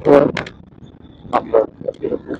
এবার আমরা এরকম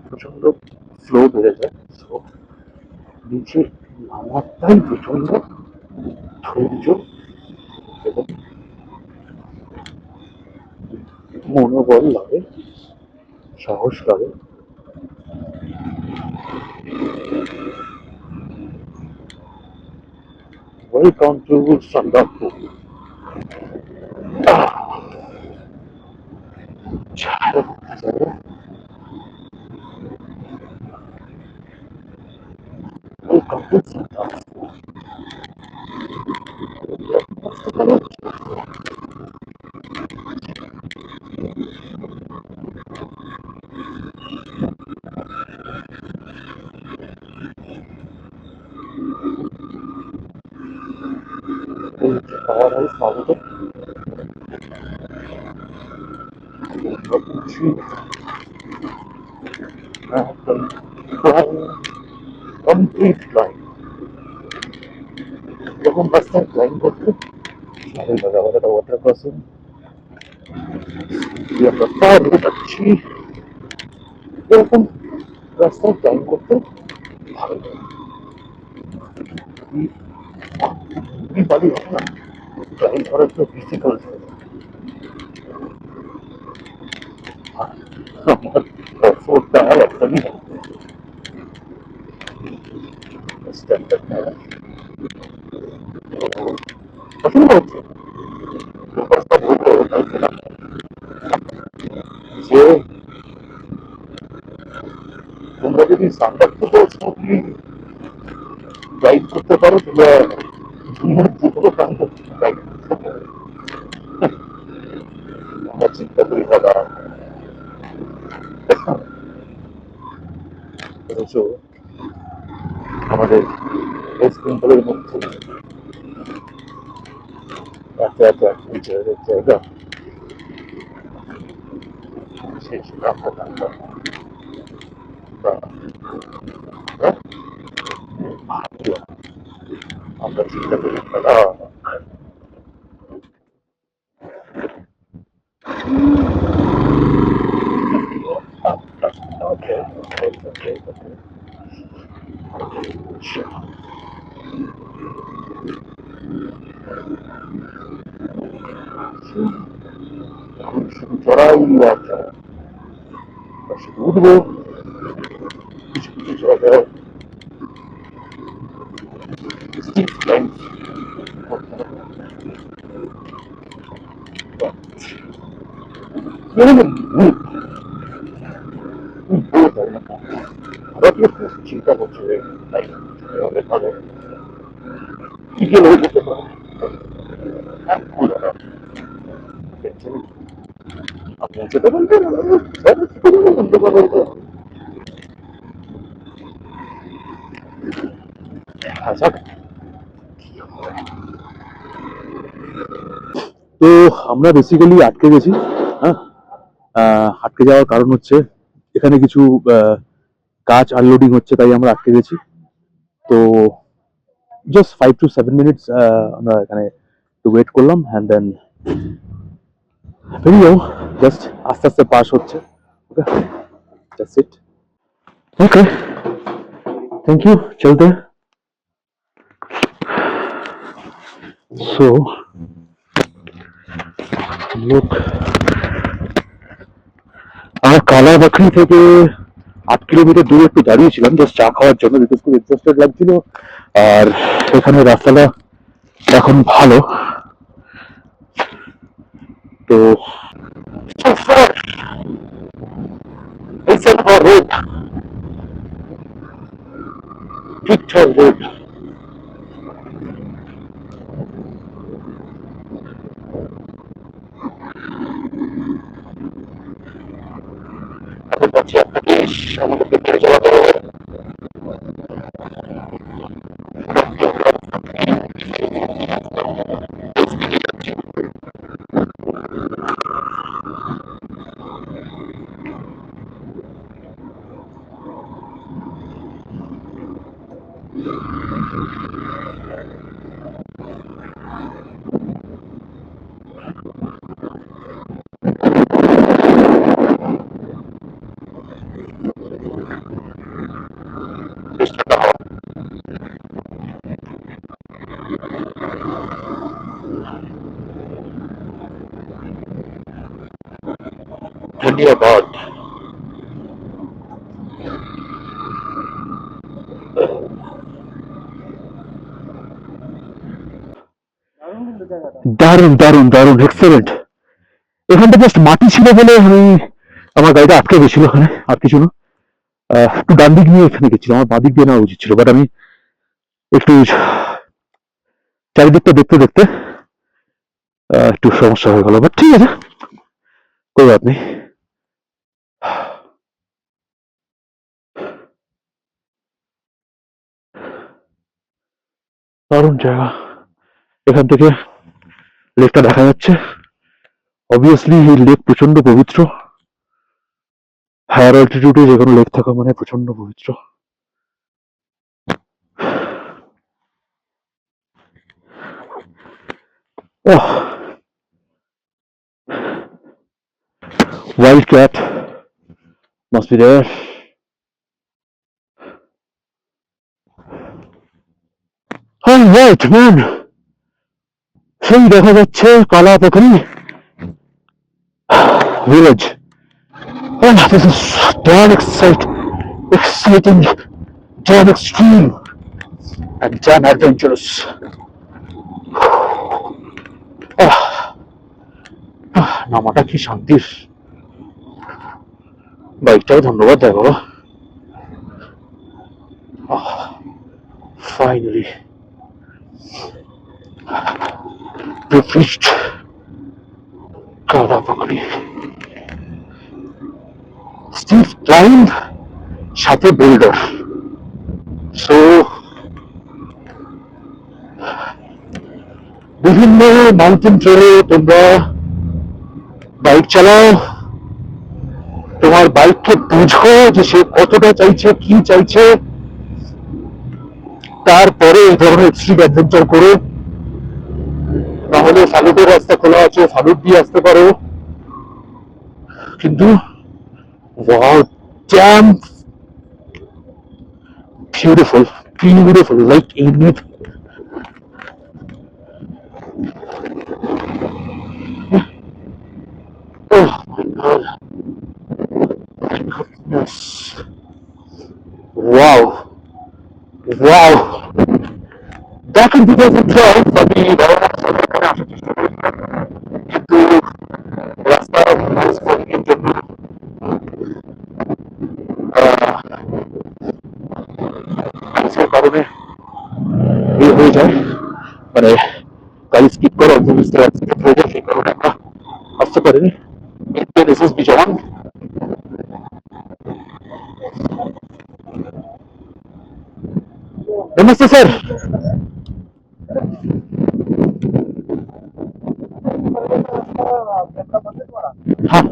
প্রচন্ড স্লো বেড়ে যায়। সো নিচে নামাটাই প্রচন্ড ধৈর্য এবং মনোবল লাগে, সাহস লাগে। Welcome to Sandakphu. Welcome to Sandakphu. Power house মামুদে উঠছি একদম প্রায় কমপ্লিট লাইন। যখন রাস্তায় ক্লাইম করতে সাহেব বাজাবাজাটা ওয়াটার ক্রসিং দিয়ে আমরা পার হয়ে যাচ্ছি। এরকম রাস্তায় ক্লাইম করতে ভালো লাগে। এই বাড়ি হবে না ক্লাইম করার জন্য ডিফিকাল্ট হয়ে যায়। আমার ফোরটা একদমই স্ট্যান্ডার্ড নেয়। পছন্দ হচ্ছে যে তোমরা যদি সান্দার থেকে স্মুথলি ড্রাইভ করতে পারো, তোমরা দুনিয়ার যে কোনো প্রান্ত ড্রাইভ করতে পারো। আমরা চিন্তা করি দাদা অথচ আমাদের ওয়েস্ট বেঙ্গলের মধ্যে এত এত অ্যাডভেঞ্চারের জায়গা, শেষ রাখা টাকা বা ভাবলাম আমরা চিন্তা করি দাদা। ওকে ওকে ওকে ওকে। এখন শুধু চড়াই আর চড়াই, শুধু উঠবো কিছু কিছু জায়গায় স্টিপ ক্লাইম করতে হবে। উঠবো তাই না, ওরা কি চিন্তা করছে তাই হবে ভালো কি গেলে যেতে পারে। আপনি যেতে বলবেন বলতে পারবেন তো। আচ্ছা, তো আমরা বেসিক্যালি আটকে গেছি। হ্যাঁ, আটকে যাওয়ার কারণ হচ্ছে এখানে কিছু কাজ আনলোডিং হচ্ছে, তাই আমরা আটকে গেছি। তো জাস্ট 5 to 7 মিনিটস আমরা এখানে একটু ওয়েট করলাম অ্যান্ড দেন বেরিয়েও জাস্ট আস্তে আস্তে পাস হচ্ছে। Okay, that's it. Okay, thank you. চলতে সো লোক আমার কালা বাকরি থেকে 8 কিলোমিটার দূরে একটু দাঁড়িয়েছিলাম জাস্ট চা খাওয়ার জন্য, বিকজ খুব এক্সস্টেড লাগছিল। আর এখানে রাস্তাটা এখন ভালো। তো রোড ঠিকঠাক রোড। এখন পাচ্ছি আপনাকে আমাদেরকে ফিরে যাওয়া করো। ধন্যবাদ। দারুণ দারুণ দারুণ, এক্সেলেন্ট। এখানটা জাস্ট মাটি ছিল বলে আমি, আমার গাড়িটা আটকে গেছিল ওখানে, আর কিছু না। একটু ডান দিক নিয়ে এখানে গেছিল, আমার বাঁ দিক দিয়ে নেওয়া উচিত ছিল, বাট আমি একটু চারিদিকটা দেখতে দেখতে একটু সমস্যা হয়ে গেল, বাট ঠিক আছে, কোনো বাত নেই। দারুণ জায়গা, এখান থেকে লেকটা দেখা যাচ্ছে। অবভিয়াসলি এই লেক প্রচন্ড পবিত্র, হায়ার অল্টিটিউডে যে কোনো লেক থাকা মানে প্রচন্ড পবিত্র। Wild cat must be there. Alright man, সেই দেখা যাচ্ছে কালাপাখরি village. Oh, this is damn exciting, damn extreme, and damn adventurous. নামাটা কি শান্তির, বাইকটাও ধন্যবাদ দেয় বাবা। Finally we've reached Kalapakri. Steep climb, সাথে boulder. So বিভিন্ন মাউন্টেন ট্রেলে তোমরা বাইক চালাও, তোমার বাইককে বুঝো যে সে কতটা চাইছে, কি চাইছে, তারপরে এই ধরনের এক্সট্রিম অ্যাডভেঞ্চার করো। নাহলে ফালুটের রাস্তা খোলা আছে, ফালুট দিয়ে আসতে পারো, কিন্তু wow, damn beautiful, beautiful, like Enid. Oh my god, my goodness, wow, wow. Back in 2012 আমি এখানে আসার চেষ্টা করেছিলাম, কিন্তু রাস্তা এর জন্য কারণে হয়ে যায়, মানে গাড়ি স্কিপ করে অন্য বুঝতে পারছি সেই কারণে আমরা আসতে পারিনি। This is Bijan. नमस्ते सर। हाँ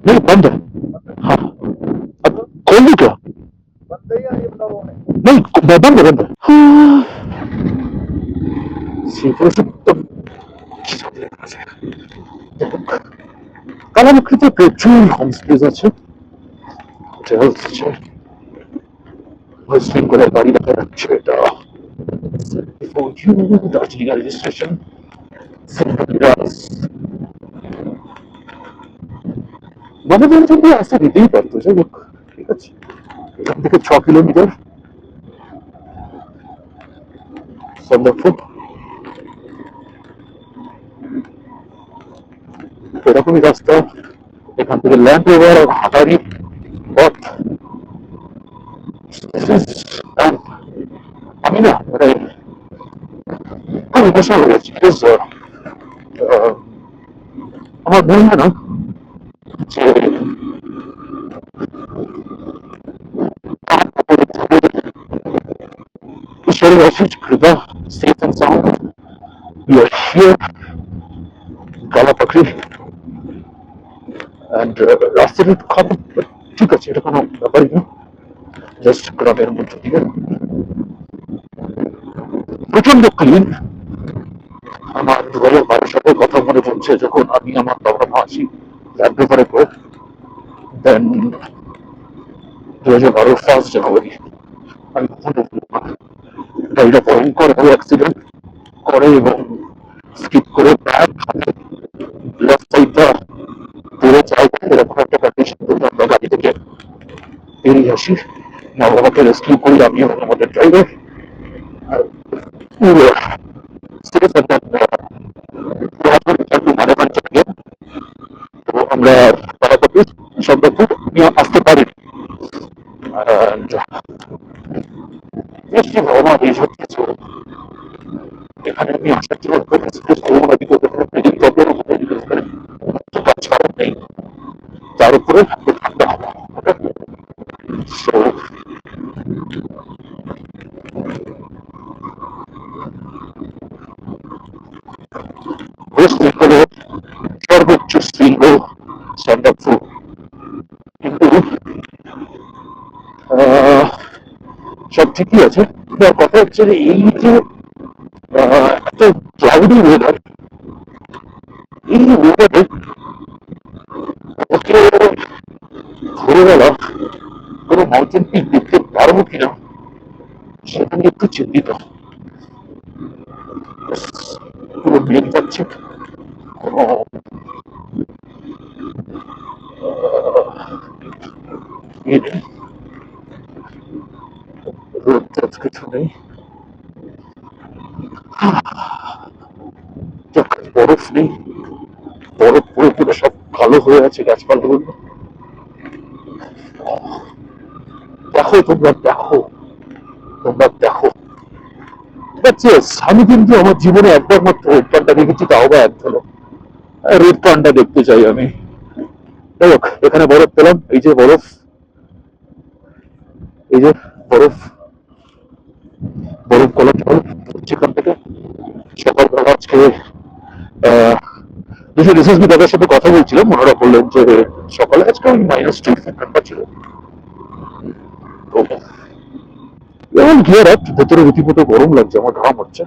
नहीं बंद है, हाँ अब खोल दूं क्या? नहीं बंद है, बंद है। কালাপাখরিতে প্রচুর হোমস্টেজ আছে, হোটেলস আছে। ওয়েস্ট বেঙ্গলের গাড়ি দেখা যাচ্ছে, এটা দার্জিলিং রেজিস্ট্রেশন। মানে বলছেন যে রাস্তা দিতেই পারতো, যাই হোক ঠিক আছে। এখান থেকে 6 কিলোমিটার সন্দরপুর, এরকমই রাস্তা। এখান থেকে ল্যান্ড রোভার আর হাটারি পথ। আমি না মানে খুব ইমোশনাল হয়ে যাচ্ছি, বিকজ আমার মনে হয় না যে ঈশ্বরের অশেষ কৃপা, safe and sound we are here Kalapokhri, and রাস্তাটা একটু খারাপ, ঠিক আছে, এটা কোনো ব্যাপারই না, জাস্ট গ্রামের মধ্যে দিয়ে প্রচন্ড ক্লিন। আমার 2012 সালের কথা মনে পড়ছে, যখন আমি আমার বাবা মা আসি ল্যান্ড রোভারে করে। দেন 2012 1 জানুয়ারি, আমি কখনো ভুলব না, গাড়িটা ভয়ঙ্কর ভাবে অ্যাক্সিডেন্ট করে এবং স্কিপ করে ব্যাক লেফট সাইডটা পুরো চাই, এরকম একটা কন্ডিশন থেকে আমরা গাড়ি থেকে বেরিয়ে আসি। মা বাবাকে রেস্কিউ করি আমি এবং আমাদের ড্রাইভার, আর পুরো সেফ একটু মানে পাঞ্চে গিয়ে তো আমরা তাড়াতাড়ি সম্পর্কে নিয়ে আসতে পারি। বৃষ্টি ভ্রমণ এইসব কিছু এখানে আমি আসার জন্য কাজ করার নেই, তার উপরে থাকতে হবে। So, ওয়েস্ট বেঙ্গলের সর্বোচ্চ শৃঙ্গ সান্দাকফু, কিন্তু সব ঠিকই আছে। কথা হচ্ছে যে এই যে একটা ক্লাউডি ওয়েদার, এই ওয়েদারে ওকে ভোরবেলা কোনো মাউন্টেন পিক দেখতে পারবো কিনা সেটা নিয়ে একটু চিন্তিত। পুরো মেঘ যাচ্ছে, কোনো রোদ টোদ কিছু নেই, বরফ নেই, বরফ পুরো পুরো সব কালো হয়ে আছে গাছপালাগুলো। দেখো তোমরা, দেখো তোমরা দেখো। আমি কিন্তু আমার জীবনে একবার মাত্র রেড পান্ডা দেখেছি, তাও বা এক ধরো রেড পান্ডা দেখতে চাই আমি। যাই হোক, এখানে বরফ পেলাম, এই যে বরফ, এই যে বরফ, বরফ গলা জল সেখান থেকে। সকালবেলা আজকে রিসার্চ দাদার সাথে কথা বলছিলাম, ওনারা বললেন যে সকালে আজকে ওই -2 ঠান্ডা ছিল। তো যেমন গিয়ার আপ, ভেতরে রীতিমতো গরম লাগছে, আমার ঘাম হচ্ছে।